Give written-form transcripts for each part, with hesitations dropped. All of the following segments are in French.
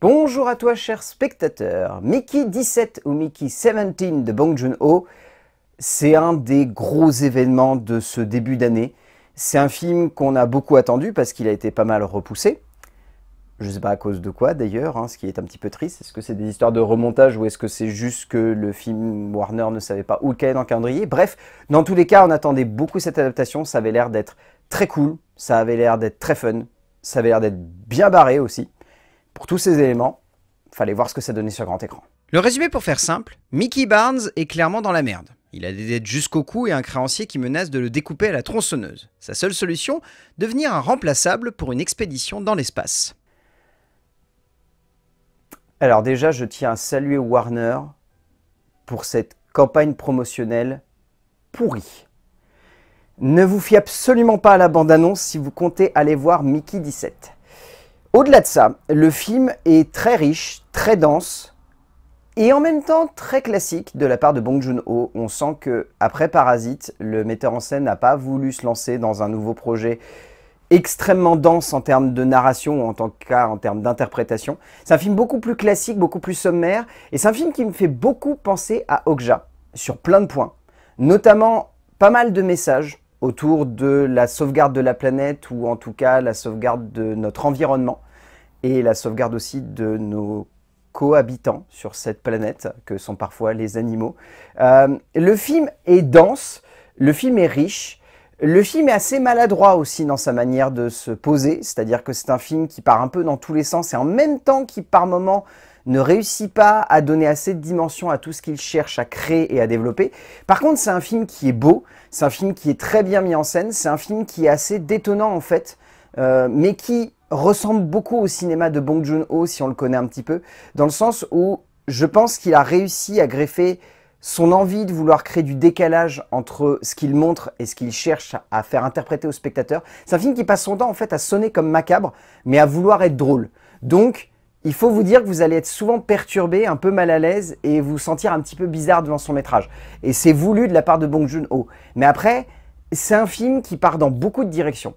Bonjour à toi cher spectateur. Mickey 17 ou Mickey 17 de Bong Joon-ho, c'est un des gros événements de ce début d'année. C'est un film qu'on a beaucoup attendu parce qu'il a été pas mal repoussé. Je ne sais pas à cause de quoi d'ailleurs, ce qui est un petit peu triste. Est-ce que c'est des histoires de remontage ou est-ce que c'est juste que le film Warner ne savait pas où le caler dans le calendrier? Bref, dans tous les cas, on attendait beaucoup cette adaptation. Ça avait l'air d'être très cool, ça avait l'air d'être très fun, ça avait l'air d'être bien barré aussi. Pour tous ces éléments, il fallait voir ce que ça donnait sur grand écran. Le résumé pour faire simple, Mickey Barnes est clairement dans la merde. Il a des dettes jusqu'au cou et un créancier qui menace de le découper à la tronçonneuse. Sa seule solution, devenir un remplaçable pour une expédition dans l'espace. Alors déjà, je tiens à saluer Warner pour cette campagne promotionnelle pourrie. Ne vous fiez absolument pas à la bande-annonce si vous comptez aller voir Mickey 17. Au-delà de ça, le film est très riche, très dense et en même temps très classique de la part de Bong Joon-ho. On sent que après Parasite, le metteur en scène n'a pas voulu se lancer dans un nouveau projet extrêmement dense en termes de narration ou en tant cas en termes d'interprétation. C'est un film beaucoup plus classique, beaucoup plus sommaire et c'est un film qui me fait beaucoup penser à Okja sur plein de points, notamment pas mal de messages autour de la sauvegarde de la planète ou en tout cas la sauvegarde de notre environnement et la sauvegarde aussi de nos cohabitants sur cette planète que sont parfois les animaux. Le film est dense, le film est riche, le film est assez maladroit aussi dans sa manière de se poser, c'est-à-dire que c'est un film qui part un peu dans tous les sens et en même temps qui par moments ne réussit pas à donner assez de dimension à tout ce qu'il cherche à créer et à développer. Par contre, c'est un film qui est beau, c'est un film qui est très bien mis en scène, c'est un film qui est assez détonnant en fait, mais qui ressemble beaucoup au cinéma de Bong Joon-ho si on le connaît un petit peu, dans le sens où je pense qu'il a réussi à greffer son envie de vouloir créer du décalage entre ce qu'il montre et ce qu'il cherche à faire interpréter au spectateur. C'est un film qui passe son temps en fait à sonner comme macabre, mais à vouloir être drôle. Donc, il faut vous dire que vous allez être souvent perturbé, un peu mal à l'aise et vous sentir un petit peu bizarre devant son métrage. Et c'est voulu de la part de Bong Joon-ho. Mais après, c'est un film qui part dans beaucoup de directions,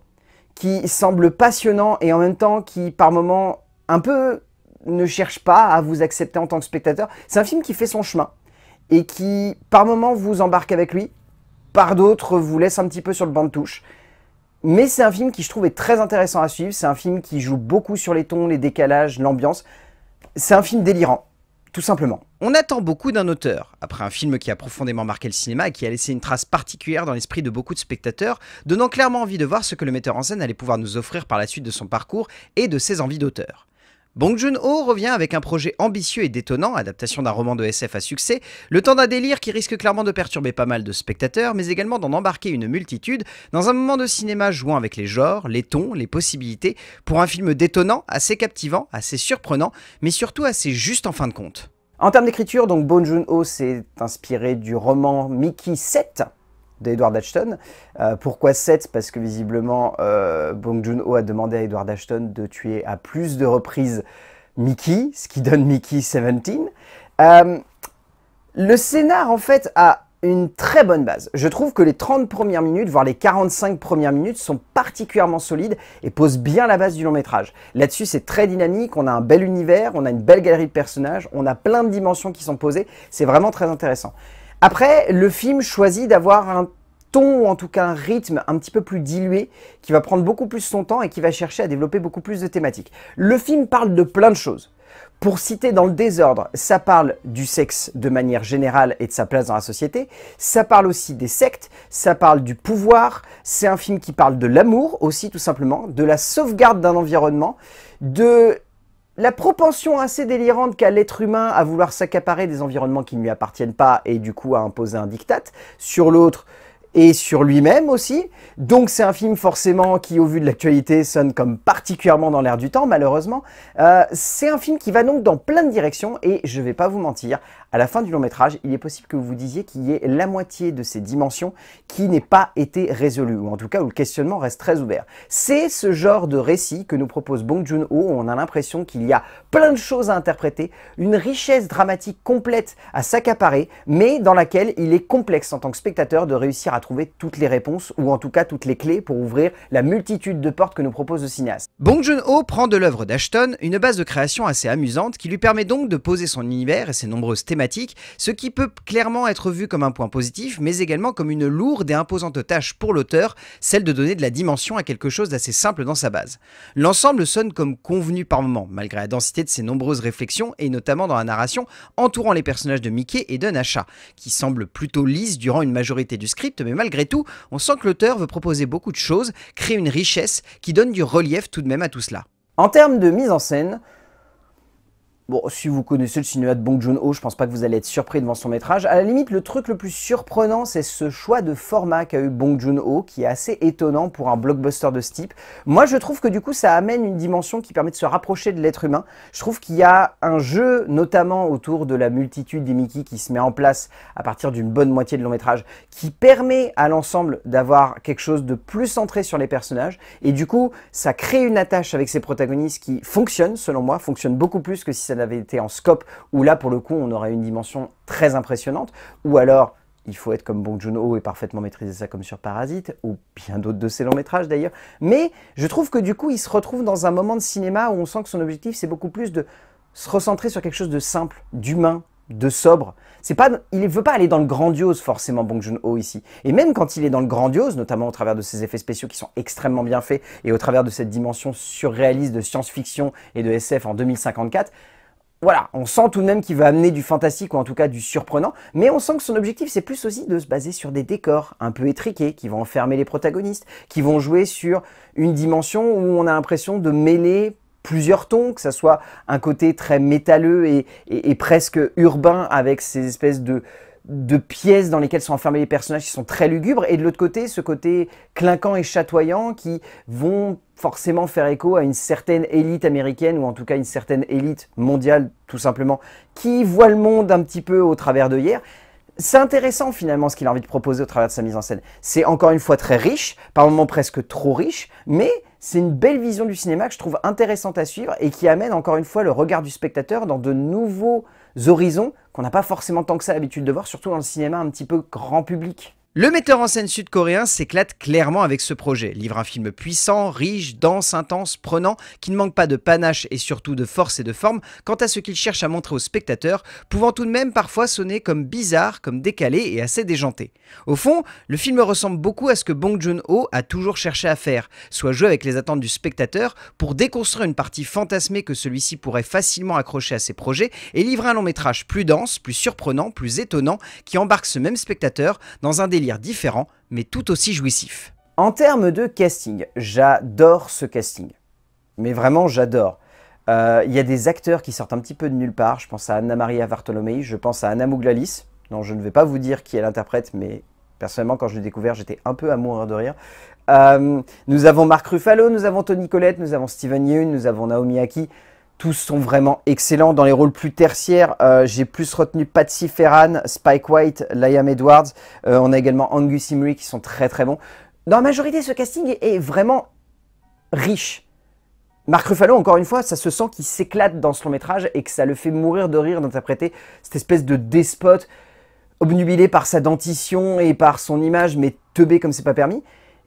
qui semble passionnant et en même temps qui, par moments, un peu ne cherche pas à vous accepter en tant que spectateur. C'est un film qui fait son chemin et qui, par moments, vous embarque avec lui, par d'autres, vous laisse un petit peu sur le banc de touche. Mais c'est un film qui, je trouve, est très intéressant à suivre. C'est un film qui joue beaucoup sur les tons, les décalages, l'ambiance. C'est un film délirant, tout simplement. On attend beaucoup d'un auteur, après un film qui a profondément marqué le cinéma et qui a laissé une trace particulière dans l'esprit de beaucoup de spectateurs, donnant clairement envie de voir ce que le metteur en scène allait pouvoir nous offrir par la suite de son parcours et de ses envies d'auteur. Bong Joon-ho revient avec un projet ambitieux et détonnant, adaptation d'un roman de SF à succès, le temps d'un délire qui risque clairement de perturber pas mal de spectateurs, mais également d'en embarquer une multitude dans un moment de cinéma jouant avec les genres, les tons, les possibilités, pour un film détonnant, assez captivant, assez surprenant, mais surtout assez juste en fin de compte. En termes d'écriture, donc Bong Joon-ho s'est inspiré du roman Mickey 7 d'Edward Ashton. Pourquoi 7? Parce que visiblement, Bong Joon-ho a demandé à Edward Ashton de tuer à plus de reprises Mickey, ce qui donne Mickey 17. Le scénar, en fait, a une très bonne base. Je trouve que les 30 premières minutes, voire les 45 premières minutes, sont particulièrement solides et posent bien la base du long métrage. Là-dessus, c'est très dynamique, on a un bel univers, on a une belle galerie de personnages, on a plein de dimensions qui sont posées, c'est vraiment très intéressant. Après, le film choisit d'avoir un ton, ou en tout cas un rythme un petit peu plus dilué, qui va prendre beaucoup plus son temps et qui va chercher à développer beaucoup plus de thématiques. Le film parle de plein de choses. Pour citer dans le désordre, ça parle du sexe de manière générale et de sa place dans la société, ça parle aussi des sectes, ça parle du pouvoir, c'est un film qui parle de l'amour aussi tout simplement, de la sauvegarde d'un environnement, de la propension assez délirante qu'a l'être humain à vouloir s'accaparer des environnements qui ne lui appartiennent pas et du coup à imposer un diktat sur l'autre et sur lui-même aussi. Donc c'est un film forcément qui, au vu de l'actualité, sonne comme particulièrement dans l'air du temps, malheureusement. C'est un film qui va donc dans plein de directions et je vais pas vous mentir, à la fin du long métrage, il est possible que vous vous disiez qu'il y ait la moitié de ces dimensions qui n'ait pas été résolue, ou en tout cas où le questionnement reste très ouvert. C'est ce genre de récit que nous propose Bong Joon-ho, où on a l'impression qu'il y a plein de choses à interpréter, une richesse dramatique complète à s'accaparer, mais dans laquelle il est complexe en tant que spectateur de réussir à trouver toutes les réponses, ou en tout cas toutes les clés pour ouvrir la multitude de portes que nous propose le cinéaste. Bong Joon-ho prend de l'œuvre d'Ashton une base de création assez amusante qui lui permet donc de poser son univers et ses nombreuses thématiques, ce qui peut clairement être vu comme un point positif, mais également comme une lourde et imposante tâche pour l'auteur, celle de donner de la dimension à quelque chose d'assez simple dans sa base. L'ensemble sonne comme convenu par moments, malgré la densité de ses nombreuses réflexions, et notamment dans la narration entourant les personnages de Mickey et de Nasha, qui semble plutôt lisse durant une majorité du script, mais malgré tout, on sent que l'auteur veut proposer beaucoup de choses, créer une richesse qui donne du relief tout de même à tout cela. En termes de mise en scène, bon, si vous connaissez le cinéma de Bong Joon-ho, je pense pas que vous allez être surpris devant son métrage. À la limite, le truc le plus surprenant, c'est ce choix de format qu'a eu Bong Joon-ho, qui est assez étonnant pour un blockbuster de ce type. Moi, je trouve que du coup, ça amène une dimension qui permet de se rapprocher de l'être humain. Je trouve qu'il y a un jeu, notamment autour de la multitude des Mickey qui se met en place à partir d'une bonne moitié de long métrage, qui permet à l'ensemble d'avoir quelque chose de plus centré sur les personnages. Et du coup, ça crée une attache avec ces protagonistes qui fonctionne, selon moi, fonctionne beaucoup plus que si ça avait été en scope, où là pour le coup on aurait une dimension très impressionnante, ou alors il faut être comme Bong Joon-ho et parfaitement maîtriser ça comme sur Parasite, ou bien d'autres de ses longs métrages d'ailleurs, mais je trouve que du coup il se retrouve dans un moment de cinéma où on sent que son objectif c'est beaucoup plus de se recentrer sur quelque chose de simple, d'humain, de sobre. Il ne veut pas aller dans le grandiose forcément, Bong Joon-ho ici. Et même quand il est dans le grandiose, notamment au travers de ses effets spéciaux qui sont extrêmement bien faits, et au travers de cette dimension surréaliste de science-fiction et de SF en 2054, voilà, on sent tout de même qu'il veut amener du fantastique ou en tout cas du surprenant, mais on sent que son objectif c'est plus aussi de se baser sur des décors un peu étriqués qui vont enfermer les protagonistes, qui vont jouer sur une dimension où on a l'impression de mêler plusieurs tons, que ça soit un côté très métalleux et presque urbain avec ces espèces de pièces dans lesquelles sont enfermés les personnages qui sont très lugubres, et de l'autre côté, ce côté clinquant et chatoyant qui vont forcément faire écho à une certaine élite américaine, ou en tout cas une certaine élite mondiale, tout simplement, qui voit le monde un petit peu au travers d'œillères. C'est intéressant finalement ce qu'il a envie de proposer au travers de sa mise en scène. C'est encore une fois très riche, par moments presque trop riche, mais c'est une belle vision du cinéma que je trouve intéressante à suivre et qui amène encore une fois le regard du spectateur dans de nouveaux horizons qu'on n'a pas forcément tant que ça l'habitude de voir, surtout dans le cinéma un petit peu grand public. Le metteur en scène sud-coréen s'éclate clairement avec ce projet, livre un film puissant, riche, dense, intense, prenant, qui ne manque pas de panache et surtout de force et de forme quant à ce qu'il cherche à montrer aux spectateurs, pouvant tout de même parfois sonner comme bizarre, comme décalé et assez déjanté. Au fond, le film ressemble beaucoup à ce que Bong Joon-ho a toujours cherché à faire, soit jouer avec les attentes du spectateur pour déconstruire une partie fantasmée que celui-ci pourrait facilement accrocher à ses projets et livrer un long métrage plus dense, plus surprenant, plus étonnant, qui embarque ce même spectateur dans un délire différent, mais tout aussi jouissif. En termes de casting, j'adore ce casting. Mais vraiment, j'adore. Il y a des acteurs qui sortent un petit peu de nulle part. Je pense à Anna Maria Vartolomei, je pense à Anna Mouglalis. Non, je ne vais pas vous dire qui elle interprète, mais personnellement, quand je l'ai découvert, j'étais un peu à mourir de rire. Nous avons Mark Ruffalo, nous avons Toni Collette, nous avons Steven Yeun, nous avons Naomi Ackie. Tous sont vraiment excellents dans les rôles plus tertiaires. J'ai plus retenu Patsy Ferran, Spike White, Liam Edwards. On a également Angus Imrie qui sont très très bons. Dans la majorité, ce casting est vraiment riche. Mark Ruffalo, encore une fois, ça se sent qu'il s'éclate dans ce long métrage et que ça le fait mourir de rire d'interpréter cette espèce de despote obnubilé par sa dentition et par son image, mais teubé comme c'est pas permis.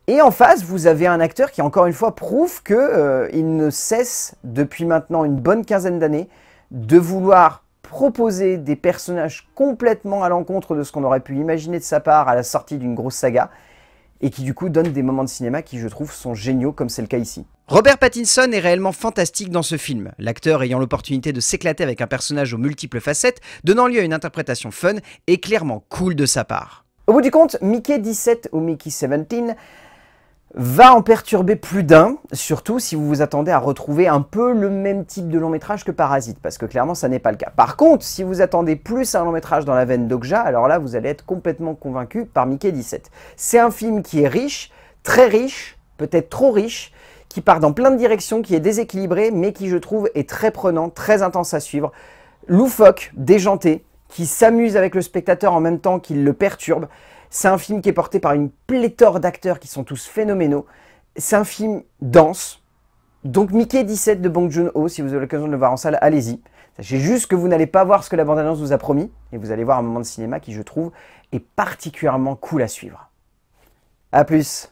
Et en face, vous avez un acteur qui, encore une fois, prouve qu'il ne cesse, depuis maintenant une bonne quinzaine d'années, de vouloir proposer des personnages complètement à l'encontre de ce qu'on aurait pu imaginer de sa part à la sortie d'une grosse saga, et qui du coup donne des moments de cinéma qui, je trouve, sont géniaux, comme c'est le cas ici. Robert Pattinson est réellement fantastique dans ce film, l'acteur ayant l'opportunité de s'éclater avec un personnage aux multiples facettes, donnant lieu à une interprétation fun et clairement cool de sa part. Au bout du compte, Mickey 17 ou Mickey 17 va en perturber plus d'un, surtout si vous vous attendez à retrouver un peu le même type de long métrage que Parasite, parce que clairement ça n'est pas le cas. Par contre, si vous attendez plus un long métrage dans la veine d'Okja, alors là vous allez être complètement convaincu par Mickey 17. C'est un film qui est riche, très riche, peut-être trop riche, qui part dans plein de directions, qui est déséquilibré, mais qui je trouve est très prenant, très intense à suivre, loufoque, déjanté, qui s'amuse avec le spectateur en même temps qu'il le perturbe. C'est un film qui est porté par une pléthore d'acteurs qui sont tous phénoménaux. C'est un film dense. Donc Mickey 17 de Bong Joon-ho, si vous avez l'occasion de le voir en salle, allez-y. Sachez juste que vous n'allez pas voir ce que la bande-annonce vous a promis, et vous allez voir un moment de cinéma qui, je trouve, est particulièrement cool à suivre. À plus.